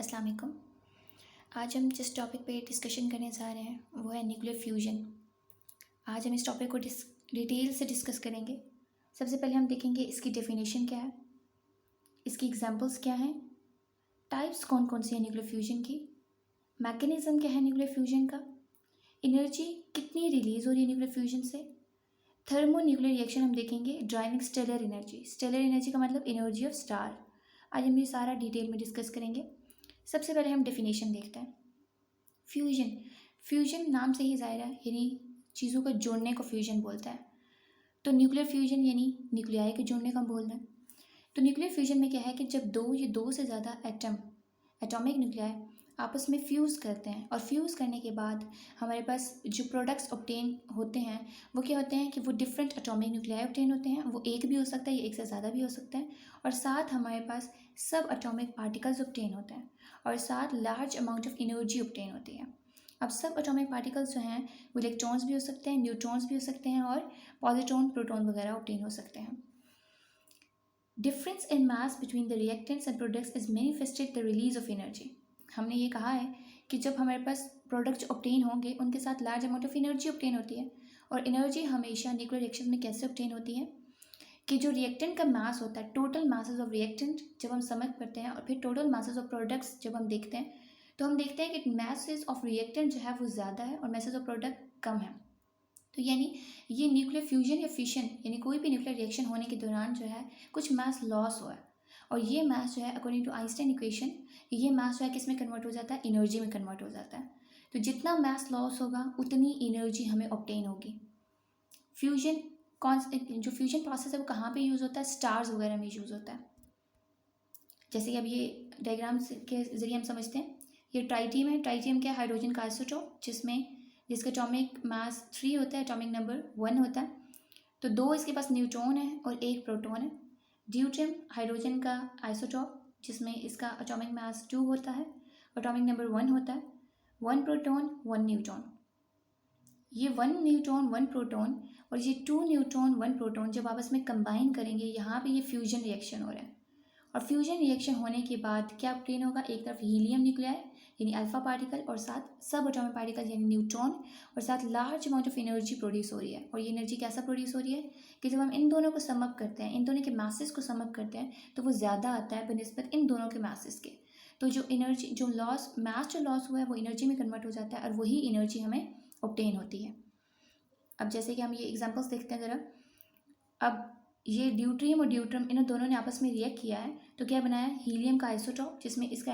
अस्सलाम वालेकुम। आज हम जिस टॉपिक पे डिस्कशन करने जा रहे हैं वो है न्यूक्लियर फ्यूजन। आज हम इस टॉपिक को डिटेल से डिस्कस करेंगे। सबसे पहले हम देखेंगे इसकी डेफिनेशन क्या है, इसकी एग्जांपल्स क्या हैं, टाइप्स कौन कौन सी है न्यूक्लियर फ्यूजन की, मैकेनिज्म क्या है न्यूक्लियर फ्यूजन का, एनर्जी कितनी रिलीज़ हो रही है न्यूक्लियर फ्यूजन से, थर्मो न्यूक्लियर रिएक्शन हम देखेंगे, driving stellar energy. Stellar energy का मतलब एनर्जी ऑफ स्टार। आज हम ये सारा डिटेल में डिस्कस करेंगे। सबसे पहले हम डेफिनेशन देखते हैं। फ्यूजन, फ्यूजन नाम से ही ज़ाहिर है, यानी चीज़ों को जोड़ने को फ्यूजन बोलता है। तो न्यूक्लियर फ्यूजन यानी न्यूक्लियाई के जोड़ने का हम बोल रहे हैं। तो न्यूक्लियर फ्यूजन में क्या है कि जब दो से ज़्यादा एटॉमिक न्यूक्लियाई आपस में फ्यूज़ करते हैं और फ्यूज़ करने के बाद हमारे पास जो प्रोडक्ट्स ऑब्टेन होते हैं वो क्या होते हैं कि वो डिफरेंट एटॉमिक न्यूक्लियाई ऑब्टेन होते हैं। वो एक भी हो सकता है या एक से ज़्यादा भी हो सकता है, और साथ हमारे पास सब एटॉमिक पार्टिकल्स ऑब्टेन होते हैं और साथ large amount of energy obtain होती है। अब सब एटॉमिक पार्टिकल्स जो हैं वो इलेक्ट्रॉन्स भी हो सकते हैं, न्यूट्रॉन्स भी हो सकते हैं और पॉजिट्रॉन प्रोटॉन वगैरह ऑब्टेन हो सकते हैं। Difference in mass between the reactants and products is manifested the release of energy. हमने ये कहा है कि जब हमारे पास प्रोडक्ट्स ऑब्टेन होंगे उनके साथ large amount of energy obtain होती है। और एनर्जी हमेशा न्यूक्लियर रिएक्शन में कैसे ऑब्टेन होती है कि जो रिएक्टेंट का मास होता है, टोटल मासेस ऑफ रिएक्टेंट जब हम समझ करते हैं और फिर टोटल मासेस ऑफ प्रोडक्ट्स जब हम देखते हैं तो हम देखते हैं कि मासेस ऑफ रिएक्टेंट जो है वो ज़्यादा है और मासेस ऑफ प्रोडक्ट कम है। तो यानी ये न्यूक्लियर फ्यूजन या फिशन यानी कोई भी न्यूक्लियर रिएक्शन होने के दौरान जो है कुछ मास लॉस हुआ है, और ये मास जो है अकॉर्डिंग टू आइंस्टाइन इक्वेशन ये मास जो है किस में कन्वर्ट हो जाता है, एनर्जी में कन्वर्ट हो जाता है। तो जितना मास लॉस होगा उतनी एनर्जी हमें ऑब्टेन होगी। फ्यूजन जो फ्यूजन प्रोसेस है वो कहाँ पे यूज़ होता है, स्टार्स वगैरह में यूज़ होता है। जैसे कि अब ये डायग्राम के ज़रिए हम समझते हैं। ये ट्राइटियम है। ट्राइटियम क्या है, हाइड्रोजन का आइसोटोप जिसका एटॉमिक मास 3 होता है, एटॉमिक नंबर 1 होता है। तो 2 इसके पास न्यूट्रॉन है और 1 प्रोटॉन है। ड्यूट्रियम हाइड्रोजन का आइसोटोप जिसमें इसका एटॉमिक मास 2 होता है, एटॉमिक नंबर 1 होता है। 1 प्रोटॉन 1 न्यूट्रॉन। ये 1 न्यूट्रॉन 1 प्रोटॉन और ये 2 न्यूट्रॉन 1 प्रोटॉन जब आपस में कंबाइन करेंगे यहाँ पे ये फ्यूजन रिएक्शन हो रहा है। और फ्यूजन रिएक्शन होने के बाद क्या ऑब्टेन होगा, एक तरफ हीलियम न्यूक्लियाई यानी अल्फा पार्टिकल और साथ सब एटॉमिक पार्टिकल यानी न्यूट्रॉन, और साथ large amount of energy produce हो रही है। और ये एनर्जी कैसा प्रोड्यूस हो रही है कि जब हम इन दोनों को सम अप करते हैं, इन दोनों के मासेस को सम अप करते हैं तो वो ज़्यादा आता है बनिस्बत इन दोनों के मासेस के। तो जो एनर्जी जो लॉस हुआ है वो एनर्जी में कन्वर्ट हो जाता है और वही एनर्जी हमें ऑब्टेन होती है। अब जैसे कि हम ये एग्जांपल्स देखते हैं ज़रा। अब ये ड्यूट्रियम और ड्यूट्रम इन दोनों ने आपस में रिएक्ट किया है तो क्या बनाया, हीलियम का आइसोटोप जिसमें इसका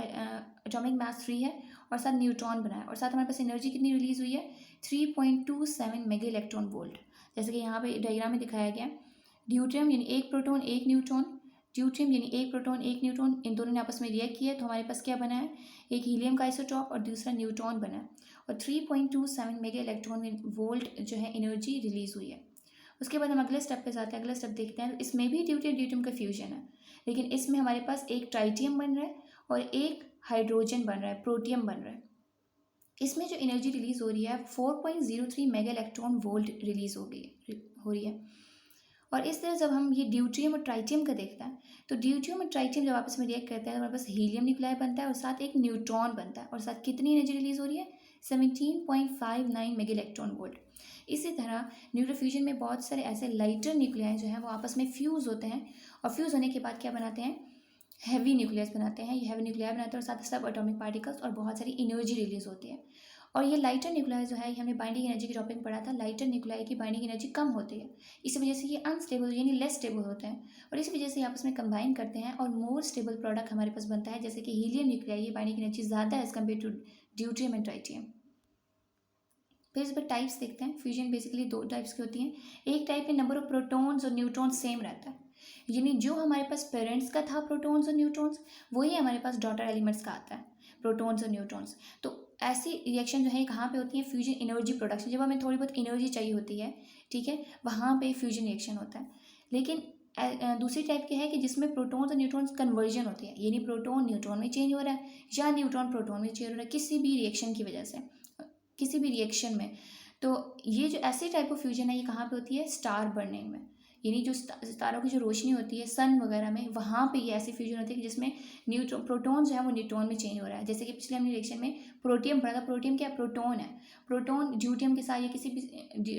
एटॉमिक मास 3 है और साथ न्यूट्रॉन बनाया, और साथ हमारे पास एनर्जी कितनी रिलीज़ हुई है, 3.27 मेगा इलेक्ट्रॉन वोल्ट। जैसे कि यहाँ पे डायग्राम में दिखाया गया। ड्यूट्रियम यानी 1 प्रोटॉन 1 न्यूट्रॉन, ड्यूट्रियम यानी 1 प्रोटॉन 1 न्यूट्रॉन, इन दोनों ने आपस में रिएक्ट किया तो हमारे पास क्या बना है, एक हीलियम का आइसोटोप और दूसरा न्यूट्रॉन बना है, और 3.27 मेगा इलेक्ट्रॉन वोल्ट जो है एनर्जी रिलीज़ हुई है। उसके बाद हम अगले स्टेप पे जाते हैं। अगला स्टेप देखते हैं। इसमें भी ड्यूटियम का फ्यूजन है, लेकिन इसमें हमारे पास एक ट्राइटियम बन रहा है और एक हाइड्रोजन बन रहा है, प्रोटियम बन रहा है। इसमें जो एनर्जी रिलीज़ हो रही है 4.03 मेगा इलेक्ट्रॉन वोल्ट रिलीज़ हो रही है। और इस तरह जब हम ये ड्यूट्रियम और ट्राइटियम का देखते हैं तो ड्यूट्रियम और ट्राइटियम जब आपस में रिएक्ट करते हैं तो हमारे पास हीलियम न्यूक्लियाई बनता है और साथ एक न्यूट्रॉन बनता है, और साथ कितनी एनर्जी रिलीज़ हो रही है, 17.59 मेगा इलेक्ट्रॉन वोल्ट। इसी तरह न्यूक्लियर फ्यूजन में बहुत सारे ऐसे लाइटर न्यूक्लियाई जो हैं वो आपस में फ्यूज़ होते हैं, और फ्यूज़ होने के बाद क्या बनाते हैं, हैवी न्यूक्लियस बनाते हैं। ये हैवी न्यूक्लियाई बनाते हैं और साथ ही सब एटॉमिक पार्टिकल्स और बहुत सारी एनर्जी रिलीज़ होती है। और ये लाइटर न्यूक्लियाई जो है, ये हमने बाइंडिंग एनर्जी के टॉपिक में पढ़ा था। लाइटर न्यूक्लियाई की बाइंडिंग एनर्जी कम होती है, इसी वजह से ये अनस्टेबल यानी लेस स्टेबल होते हैं, और इस वजह से आपस में कंबाइन करते हैं और मोर स्टेबल प्रोडक्ट हमारे पास बनता है। जैसे कि हीलियम न्यूक्लियाई, ये बाइंडिंग एनर्जी ज़्यादा है as compare to deuterium and tritium. फिर इस पर टाइप्स देखते हैं। फ्यूजन बेसिकली 2 टाइप्स की होती हैं। एक टाइप में नंबर ऑफ प्रोटॉन्स और न्यूट्रॉन्स सेम रहता है, यानी जो हमारे पास पेरेंट्स का था प्रोटॉन्स और न्यूट्रॉन्स वही हमारे पास डॉटर एलिमेंट्स का आता है, प्रोटॉन्स और न्यूट्रॉन्स। तो ऐसी रिएक्शन जो है कहाँ पे होती है, फ्यूजन एनर्जी प्रोडक्शन, जब हमें थोड़ी बहुत एनर्जी चाहिए होती है, ठीक है, वहाँ पे फ्यूजन रिएक्शन होता है। लेकिन दूसरी टाइप की है कि जिसमें प्रोटॉन्स और न्यूट्रॉन्स कन्वर्जन होती है, यानी प्रोटॉन न्यूट्रॉन में चेंज हो रहा है या न्यूट्रॉन प्रोटॉन में चेंज हो रहा है किसी भी रिएक्शन की वजह से, किसी भी रिएक्शन में। तो ये जो ऐसी टाइप ऑफ फ्यूजन है ये कहाँ पे होती है, स्टार बर्निंग में, यानी जो सितारों की जो रोशनी होती है सन वगैरह में, वहाँ पे ये ऐसी फ्यूजन होती है कि जिसमें न्यूट्रॉन प्रोटॉन जो है वो न्यूट्रॉन में चेंज हो रहा है। जैसे कि पिछले हमने रिएक्शन में प्रोटियम पढ़ा था। प्रोटियम क्या प्रोटॉन है। प्रोटॉन ड्यूटियम के साथ या किसी भी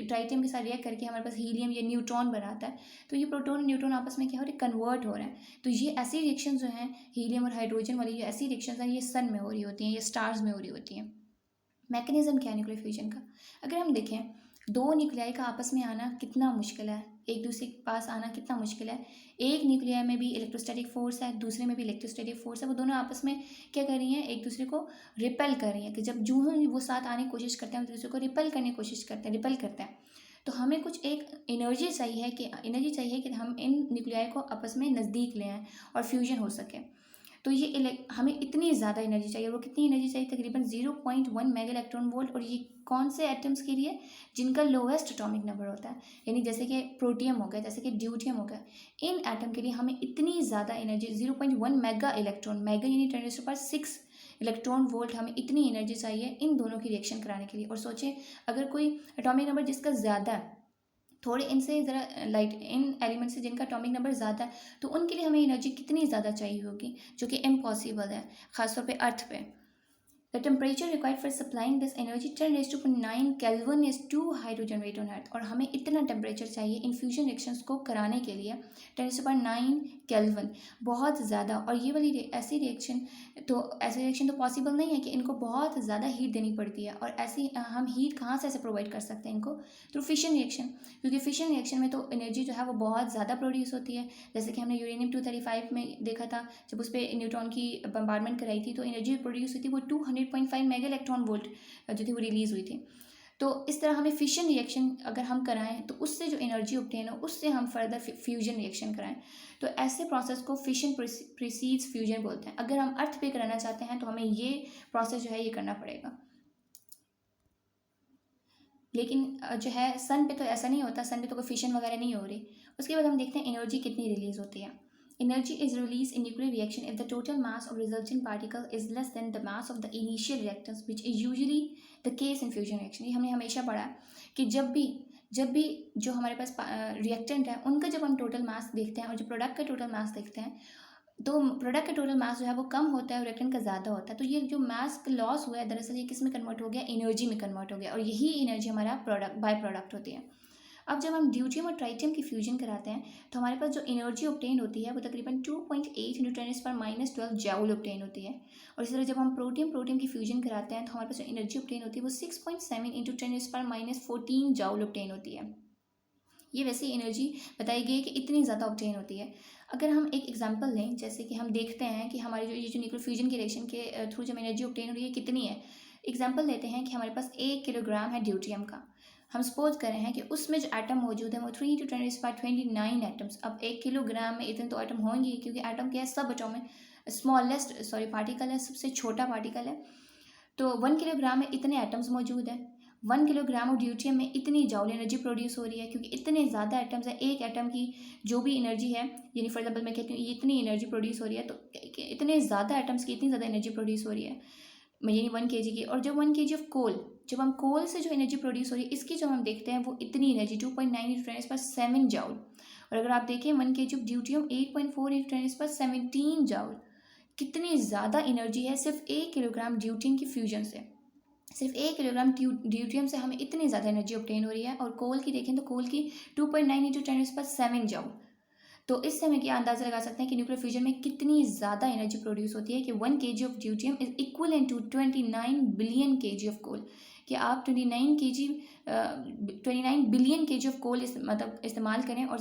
ट्राइटियम के साथ रिएक्ट करके हमारे पास हीलियम या न्यूट्रॉन बनाता है। तो ये प्रोटॉन और न्यूट्रॉन आपस में क्या हो रहे हैं, कन्वर्ट हो रहे हैं। तो ये ऐसी रिएक्शन जो हैं हीलियम और हाइड्रोजन वाली, ये ऐसी रिएक्शन हैं ये सन में हो रही होती हैं, ये स्टार्स में हो रही होती हैं। मैकेनिज्म क्या है न्यूक्लियर फ्यूजन का? अगर हम देखें, दो न्यूक्लियाई का आपस में आना कितना मुश्किल है, एक दूसरे के पास आना कितना मुश्किल है। एक न्यूक्लियाई में भी इलेक्ट्रोस्टैटिक फोर्स है, दूसरे में भी इलेक्ट्रोस्टैटिक फोर्स है। वो दोनों आपस में क्या कर रही हैं, एक दूसरे को रिपेल कर रही हैं। कि जब जो वो साथ आने की कोशिश करते हैं, एक दूसरे को रिपेल करने की कोशिश करते हैं, रिपेल करते हैं। तो हमें कुछ एक एनर्जी चाहिए कि हम इन न्यूक्लियाई को आपस में नज़दीक ले आएँ और फ्यूजन हो सके। तो ये हमें इतनी ज़्यादा एनर्जी चाहिए। वो कितनी एनर्जी चाहिए? तकरीबन 0.1 मेगा इलेक्ट्रॉन वोल्ट। और ये कौन से एटम्स के लिए? जिनका लोवेस्ट एटॉमिक नंबर होता है, यानी जैसे कि प्रोटियम हो गया, जैसे कि ड्यूटियम हो गया। इन एटम के लिए हमें इतनी ज़्यादा एनर्जी 0.1 मेगा इलेक्ट्रॉन, मेगा यानी 10⁶ इलेक्ट्रॉन वोल्ट, हमें इतनी एनर्जी चाहिए इन दोनों की रिएक्शन कराने के लिए। और सोचें, अगर कोई एटॉमिक नंबर जिसका ज़्यादा है, थोड़े इनसे ज़रा लाइट इन एलिमेंट से जिनका एटॉमिक नंबर ज़्यादा है, तो उनके लिए हमें एनर्जी कितनी ज़्यादा चाहिए होगी, जो कि इम्पॉसिबल है, ख़ासतौर पे अर्थ पे। The temperature required for supplying this energy 10⁹ Kelvin is too high to generate on Earth। और हमें इतना टेम्परेचर चाहिए इन फ्यूजन रिएक्शंस को कराने के लिए 10⁹ केल्विन, बहुत ज़्यादा। और ये वाली ऐसी रिएक्शन तो पॉसिबल नहीं है कि इनको बहुत ज़्यादा हीट देनी पड़ती है। और ऐसी हम हीट कहाँ से ऐसे प्रोवाइड कर सकते हैं इनको? Through fission reaction. क्योंकि फिशन रिएक्शन में तो एनर्जी जो है वो बहुत ज़्यादा प्रोड्यूस होती है। जैसे कि हमने यूरेनियम 235 में देखा था, जब उस पर न्यूट्रॉन की बम्बार्डमेंट कराई थी तो एनर्जी प्रोड्यूस हुई थी वो 200.5 मेगा इलेक्ट्रॉन वोल्ट जो थी वो रिलीज़ हुई थी। तो इस तरह हमें फिशन रिएक्शन अगर हम कराएं तो उससे जो एनर्जी ऑब्टेन हो उससे हम फर्दर फ्यूजन रिएक्शन कराएं। तो ऐसे प्रोसेस को फिशन प्रीसीड्स फ्यूजन बोलते हैं। अगर हम अर्थ पे कराना चाहते हैं तो हमें ये प्रोसेस जो है ये करना पड़ेगा। लेकिन जो है सन पे तो ऐसा नहीं होता, सन पे तो कोई फिशन वगैरह नहीं हो रही। उसके बाद हम देखते हैं एनर्जी कितनी रिलीज होती है। Energy is released in nuclear reaction if the total mass of resulting particle is less than the mass of the initial reactants, which is usually the case in fusion reaction। ये हमने हमेशा पढ़ा है कि जब भी जो हमारे पास रिएक्टेंट है उनका जब हम टोटल मास देखते हैं और जो प्रोडक्ट का टोटल मास देखते हैं, तो प्रोडक्ट का टोटल मास जो है वो कम होता है और रिएक्टेंट का ज़्यादा होता है। तो ये जो मास लॉस हुआ है दरअसल ये किस में कन्वर्ट हो गया? एनर्जी में कन्वर्ट हो गया। और यही एनर्जी हमारा बाय प्रोडक्ट होती है। अब जब हम ड्यूटियम और ट्राइटियम की फ्यूजन कराते हैं तो हमारे पास जो एनर्जी ऑब्टेन होती है वो तकरीबन 2.8 × 10⁻12 जूल ऑब्टेन होती है। और इसी तरह जब हम प्रोटियम की फ्यूजन कराते हैं तो हमारे पास जो एनर्जी ऑब्टेन होती है वो 6.7 × 10⁻14 जूल ऑब्टेन होती है। ये वैसी एनर्जी बताई गई है कि इतनी ज़्यादा ऑब्टेन होती है। अगर हम एक एग्जांपल लें, जैसे कि हम देखते हैं कि हमारी जो न्यूक्लियर फ्यूजन की रिएक्शन के थ्रू जब एनर्जी ऑब्टेन हो रही है कितनी है। एग्जांपल लेते हैं कि हमारे पास 1 किलोग्राम है ड्यूटियम का। हम सपोज कर रहे हैं कि उसमें जो एटम मौजूद है वो 3 × 10⁻29 एटम्स। अब 1 किलोग्राम में इतने तो एटम होंगे क्योंकि एटम क्या है, सब एटॉमिक पार्टिकल है, सबसे छोटा पार्टिकल है। तो 1 किलोग्राम में इतने एटम्स मौजूद हैं। 1 किलोग्राम ऑफ ड्यूटियम में इतनी जूल एनर्जी प्रोड्यूस हो रही है क्योंकि इतने ज़्यादा एटम्स हैं। एक एटम की जो भी एनर्जी है, यानी फॉर एग्जाम्पल मैं कहती हूँ इतनी एनर्जी प्रोड्यूस हो रही है, तो इतने ज़्यादा एटम्स की इतनी ज़्यादा एनर्जी प्रोड्यूस हो रही है, यानी 1 kg की। और जब 1 kg ऑफ कोल, जब हम कोल से जो एनर्जी प्रोड्यूस हो रही है इसकी जब हम देखते हैं वो इतनी एनर्जी 2.9 × 10⁻7 जूल। और अगर आप देखें 1 kg ऑफ ड्यूटियम 8.4 × 10⁻17 जूल। कितनी ज़्यादा एनर्जी है सिर्फ 1 किलोग्राम ड्यूटियम की फ्यूजन से। सिर्फ 1 किलोग्राम ड्यूटियम से हमें इतनी ज़्यादा एनर्जी ऑब्टेन हो रही है। और कोल की देखें तो कोल की 2.9 × 10⁻7 जूल। तो इससे हमें क्या अंदाज़ा लगा सकते हैं कि न्यूक्लियर फ्यूजन में कितनी ज़्यादा एनर्जी प्रोड्यूस होती है कि 1 kg of deuterium is equivalent to 29 billion kg of coal. कि आप 29 बिलियन kg ऑफ कोल मतलब इस्तेमाल करें और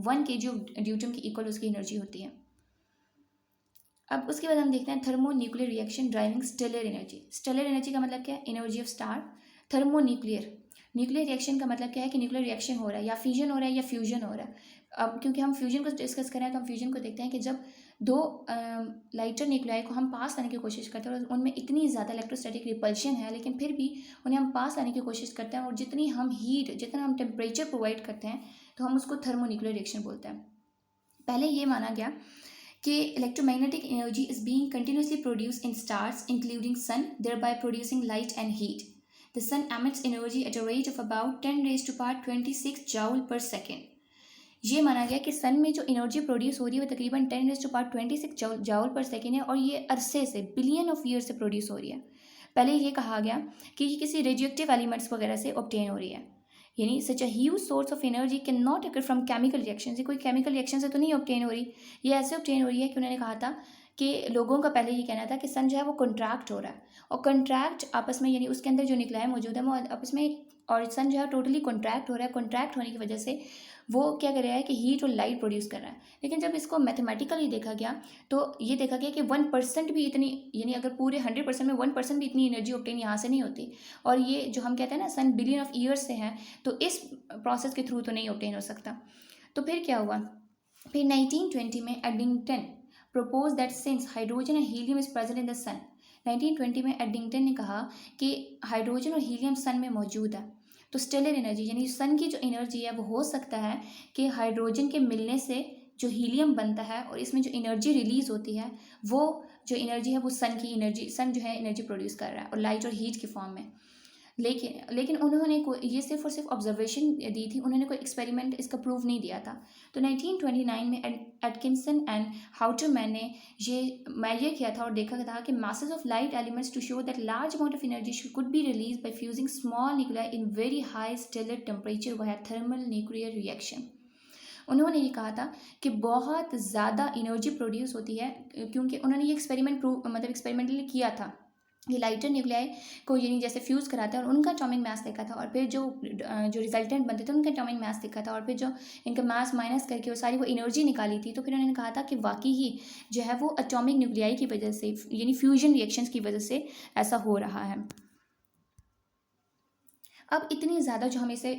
1 kg ऑफ ड्यूटियम की इक्वल उसकी एनर्जी होती है। अब उसके बाद हम देखते हैं thermo nuclear reaction driving stellar energy. Stellar energy का मतलब क्या है? Energy of star. Thermo nuclear reaction का मतलब क्या है कि न्यूक्लियर रिएक्शन हो रहा है, या फिजन हो रहा है या फ्यूजन हो रहा है। अब क्योंकि हम फ्यूजन को डिस्कस करें तो हम फ्यूजन को देखते हैं कि जब दो लाइटर न्यूक्लियाई को हम पास लाने की कोशिश करते हैं और उनमें इतनी ज़्यादा इलेक्ट्रोस्टैटिक रिपल्शन है, लेकिन फिर भी उन्हें हम पास लाने की कोशिश करते हैं और जितना हम टेम्परेचर प्रोवाइड करते हैं तो हम उसको थर्मो न्यूक्लियर रिएक्शन बोलते हैं। पहले ये माना गया कि electromagnetic energy is being continuously produced in stars including sun, thereby producing light and heat. The sun emits energy at a rate of about 10⁻26 joule per second. ये माना गया कि सन में जो एनर्जी प्रोड्यूस हो रही है वो तकरीबन 10⁻26 जाउल पर सेकेंड है और ये अरसे से बिलियन ऑफ ईयर से प्रोड्यूस हो रही है। पहले ये कहा गया कि ये किसी रेडियोएक्टिव एलिमेंट्स वगैरह से ऑब्टेन हो रही है, यानी such a huge source of energy can not occur from chemical reaction. ये कोई केमिकल रिएक्शन से तो नहीं ऑब्टेन हो रही, ये ऐसे ऑब्टेन हो रही है कि उन्होंने कहा था कि लोगों का पहले ये कहना था कि सन जो है वो कंट्रैक्ट हो रहा है, और कंट्रैक्ट आपस में यानी उसके अंदर जो न्यूक्लियाई मौजूद है वो आपस में, और सन जो है टोटली कंट्रैक्ट हो रहा है। कंट्रैक्ट होने की वजह से वो क्या कर रहा है कि हीट और लाइट प्रोड्यूस कर रहा है। लेकिन जब इसको मैथमेटिकली देखा गया तो ये देखा गया कि 1% भी इतनी, यानी अगर पूरे 100% में 1% भी इतनी एनर्जी ऑब्टेन यहाँ से नहीं होती, और ये जो हम कहते हैं ना सन बिलियन ऑफ ईयर्स से है, तो इस प्रोसेस के थ्रू तो नहीं ऑब्टेन हो सकता। तो फिर क्या हुआ, फिर 1920 में Eddington propose that since hydrogen and helium is present in the sun. 1920 में एडिंगटन ने कहा कि हाइड्रोजन और हीलियम सन में मौजूद है, तो स्टेलर एनर्जी यानी सन की जो एनर्जी है वो हो सकता है कि हाइड्रोजन के मिलने से जो हीलियम बनता है और इसमें जो एनर्जी रिलीज होती है वो जो एनर्जी है वो सन की एनर्जी, सन जो है एनर्जी प्रोड्यूस कर रहा है और लाइट और हीट के फॉर्म में। लेकिन उन्होंने ये सिर्फ और सिर्फ ऑब्जर्वेशन दी थी, उन्होंने कोई एक्सपेरिमेंट इसका प्रूव नहीं दिया था। तो 1929 में एटकिंसन एंड हाउटरमैन ने ये मेजर किया था और देखा था कि masses of light elements to show that large amount of energy could be release by fusing small nuclei in very high stellar temperature via thermal nuclear reaction. उन्होंने ये कहा था कि बहुत ज़्यादा एनर्जी प्रोड्यूस होती है, क्योंकि उन्होंने ये एक्सपेरिमेंटली किया था। ये लाइटर न्यूक्लियाई को यानी जैसे फ्यूज़ कराते हैं और उनका एटॉमिक मास देखा था, और फिर जो रिजल्टेंट बनते थे उनका एटॉमिक मास देखा था, और फिर जो इनका मास माइनस करके वो सारी वो एनर्जी निकाली थी। तो फिर उन्होंने कहा था कि वाकई ही जो है वो एटॉमिक न्यूक्लियाई की वजह से यानी फ्यूजन रिएक्शंस की वजह से ऐसा हो रहा है। अब इतनी ज़्यादा जो हम इसे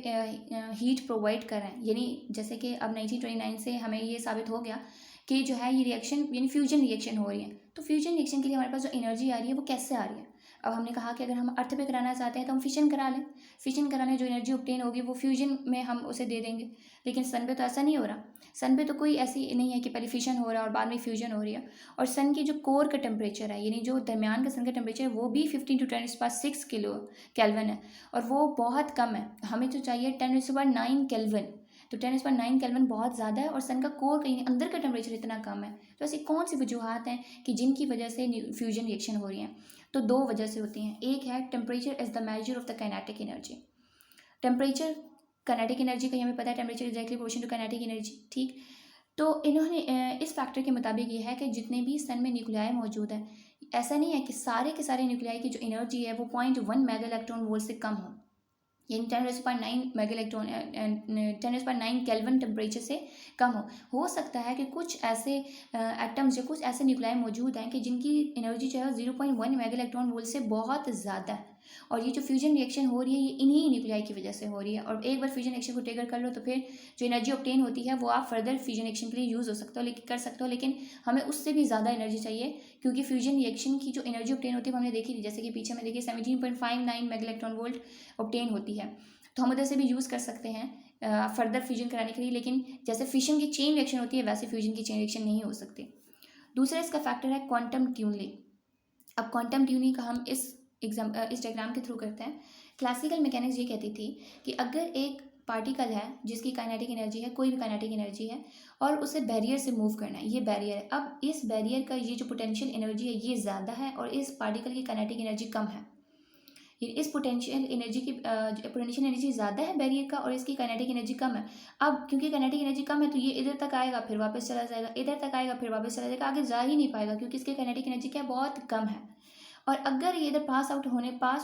हीट प्रोवाइड कर रहे हैं, यानी जैसे कि अब 1929 से हमें ये साबित हो गया कि जो है ये रिएक्शन यानी फ्यूजन रिएक्शन हो रही है। तो फ्यूजन रिएक्शन के लिए हमारे पास जो एनर्जी आ रही है वो कैसे आ रही है। अब हमने कहा कि अगर हम अर्थ पे कराना चाहते हैं तो हम फिशन करा लें, फिशन कराने जो एनर्जी ऑब्टेन होगी वो फ्यूजन में हम उसे दे देंगे। लेकिन सन पे तो ऐसा नहीं हो रहा, सन पे तो कोई ऐसी नहीं है कि पहले फिशन हो रहा है और बाद में फ्यूजन हो रही है। और सन की जो कोर का टेम्परेचर है यानी जो दरमियान का सन का टेम्परेचर है वो भी 15 × 10⁻6 किलो केल्विन है, और वो बहुत कम है। हमें तो चाहिए 10⁹ केल्विन, तो 10⁹ केल्विन बहुत ज़्यादा है और सन का कोर कहीं अंदर का टेम्परेचर इतना कम है। तो ऐसी कौन सी वजूहत हैं कि जिनकी वजह से फ्यूजन रिएक्शन हो रही हैं। तो दो वजह से होती हैं। एक है temperature is the measure of the kinetic energy. Temperature kinetic energy का हमें पता है, temperature is directly proportional to kinetic energy, ठीक। तो इन्होंने इस फैक्टर के मुताबिक ये है कि जितने भी सन में न्यूक्लियाई मौजूद है, ऐसा नहीं है कि सारे के सारे न्यूक्लियाई की जो एनर्जी है वो 0.1 मेगा इलेक्ट्रॉन वोल्ट से कम हो, यानी 10⁹ मेगा इलेक्ट्रॉन 10⁹ केल्विन टेम्परेचर से कम हो सकता है कि कुछ ऐसे एटम्स या कुछ ऐसे न्यूक्लियाई मौजूद हैं कि जिनकी एनर्जी जो है 0.1 मेगा इलेक्ट्रॉन वोल्ट से बहुत ज़्यादा है, और ये जो फ्यूजन रिएक्शन हो रही है ये इन्हीं न्यूक्लियाई की वजह से हो रही है। और एक बार फ्यूजन रिएक्शन को ट्रिगर कर लो तो फिर जो एनर्जी ऑब्टेन होती है वो आप फर्दर फ्यूजन रिएक्शन के लिए यूज़ हो सकते हो, लेकिन कर सकते हो, लेकिन हमें उससे भी ज़्यादा एनर्जी चाहिए, क्योंकि फ्यूजन रिएक्शन की जो एनर्जी ऑब्टेन होती है वो हमने देखी थी, जैसे कि पीछे में देखिए 17.59 मेगा इलेक्ट्रॉन वोल्ट ऑब्टेन होती है। तो हम उधर से भी यूज़ कर सकते हैं फर्दर फ्यूजन कराने के लिए, लेकिन जैसे फिशन की चेन रिएक्शन होती है वैसे फ्यूजन की चेन रिएक्शन नहीं हो सकती। दूसरा इसका फैक्टर है क्वांटम ट्यूनिंग। अब क्वांटम ट्यूनिंग का हम इस डायग्राम के थ्रू करते हैं। क्लासिकल मैकेनिक्स ये कहती थी कि अगर एक पार्टिकल है जिसकी काइनेटिक एनर्जी है, कोई भी काइनेटिक एनर्जी है, और उसे बैरियर से मूव करना है, ये बैरियर है। अब इस बैरियर का ये जो पोटेंशियल एनर्जी है ये ज़्यादा है और इस पार्टिकल की काइनेटिक एनर्जी कम है। इस पोटेंशियल एनर्जी ज़्यादा है बैरियर का और इसकी काइनेटिक एनर्जी कम है। अब क्योंकि काइनेटिक एनर्जी कम है तो ये इधर तक आएगा फिर वापस चला जाएगा, इधर तक आएगा फिर वापस चला जाएगा, आगे जा ही नहीं पाएगा क्योंकि इसकी काइनेटिक एनर्जी क्या बहुत कम है। और अगर ये इधर पास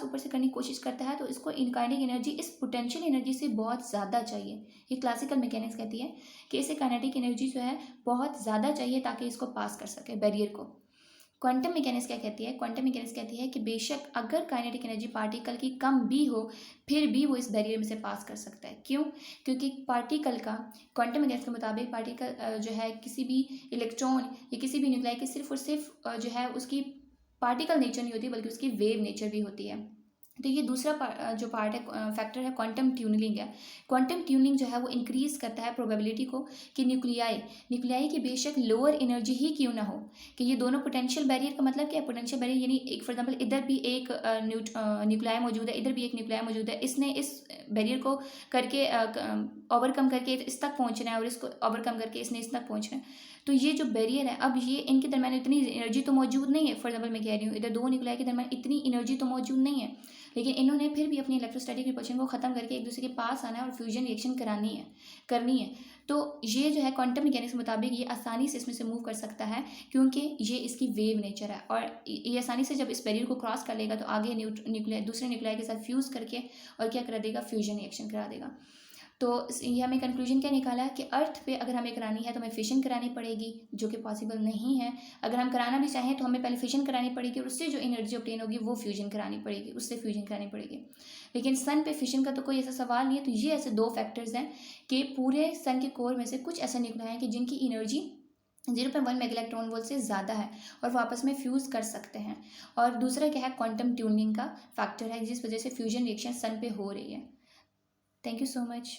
ऊपर से करने की कोशिश करता है तो इसको काइनेटिक एनर्जी इस पोटेंशियल एनर्जी से बहुत ज़्यादा चाहिए। ये क्लासिकल मैकेनिक्स कहती है कि इसे काइनेटिक एनर्जी जो है बहुत ज़्यादा चाहिए ताकि इसको पास कर सके बैरियर को। क्वांटम मैकेनिक्स क्या कहती है, क्वांटम मैकेनिक्स कहती है कि बेशक अगर काइनेटिक एनर्जी पार्टिकल की कम भी हो फिर भी वो इस बैरियर में से पास कर सकता है। क्यों? क्योंकि पार्टिकल का क्वांटम मैकेनिक्स के मुताबिक पार्टिकल जो है किसी भी इलेक्ट्रॉन या किसी भी न्यूक्लियाई की सिर्फ और सिर्फ जो है उसकी पार्टिकल नेचर नहीं होती बल्कि उसकी वेव नेचर भी होती है। तो ये दूसरा जो पार्ट है फैक्टर है क्वांटम ट्यूनिंग है। क्वांटम ट्यूनिंग जो है वो इंक्रीज करता है प्रोबेबिलिटी को कि न्यूक्लियाई की बेशक लोअर एनर्जी ही क्यों ना हो, कि ये दोनों पोटेंशियल बैरियर का मतलब क्या है, पोटेंशियल बैरियर यानी एक फॉर एग्जांपल इधर भी एक न्यूक्लियाई मौजूद है, इधर भी एक न्यूक्लियाई मौजूद है, इसने इस बैरियर को करके ओवरकम करके इस तक पहुंचना है और इसको ओवरकम करके इसने इस तक पहुंचना है। तो ये जो बैरियर है, अब ये इनके दरम्यान इतनी एनर्जी तो मौजूद नहीं है। फॉर एग्जाम्पल मैं कह रही हूँ, इधर दो न्यूक्लियाई के दरम्यान इतनी एनर्जी तो मौजूद नहीं है, लेकिन इन्होंने फिर भी अपनी इलेक्ट्रोस्टैटिक रिपल्शन को ख़त्म करके एक दूसरे के पास आना है और फ्यूजन रिएक्शन करनी है। तो ये जो है क्वांटम मैकेनिक्स के मुताबिक ये आसानी से इसमें से मूव कर सकता है, क्योंकि ये इसकी वेव नेचर है, और ये आसानी से जब इस बैरियर को क्रॉस कर लेगा तो आगे न्यूक्लियर दूसरे न्यूक्लियाई के साथ फ्यूज़ करके और क्या करा देगा, फ्यूजन रिएक्शन करा देगा। तो ये हमें कंक्लूजन क्या निकाला कि अर्थ पे अगर हमें करानी है तो हमें फिशन करानी पड़ेगी, जो कि पॉसिबल नहीं है। अगर हम कराना भी चाहें तो हमें पहले फिशन करानी पड़ेगी और उससे जो एनर्जी ऑब्टेन होगी वो फ्यूजन करानी पड़ेगी, उससे फ्यूजन करानी पड़ेगी। लेकिन सन पे फिशन का तो कोई ऐसा सवाल नहीं है। तो ये ऐसे दो फैक्टर्स हैं कि पूरे सन के कोर में से कुछ ऐसे निकला है कि जिनकी एनर्जी 0.1 मेगा इलेक्ट्रॉन वोल्ट से ज़्यादा है और वो आपस में फ्यूज़ कर सकते हैं। और दूसरा क्या है, क्वांटम ट्यूनिंग का फैक्टर है, जिस वजह से फ्यूजन रिएक्शन सन पे हो रही है। Thank you so much.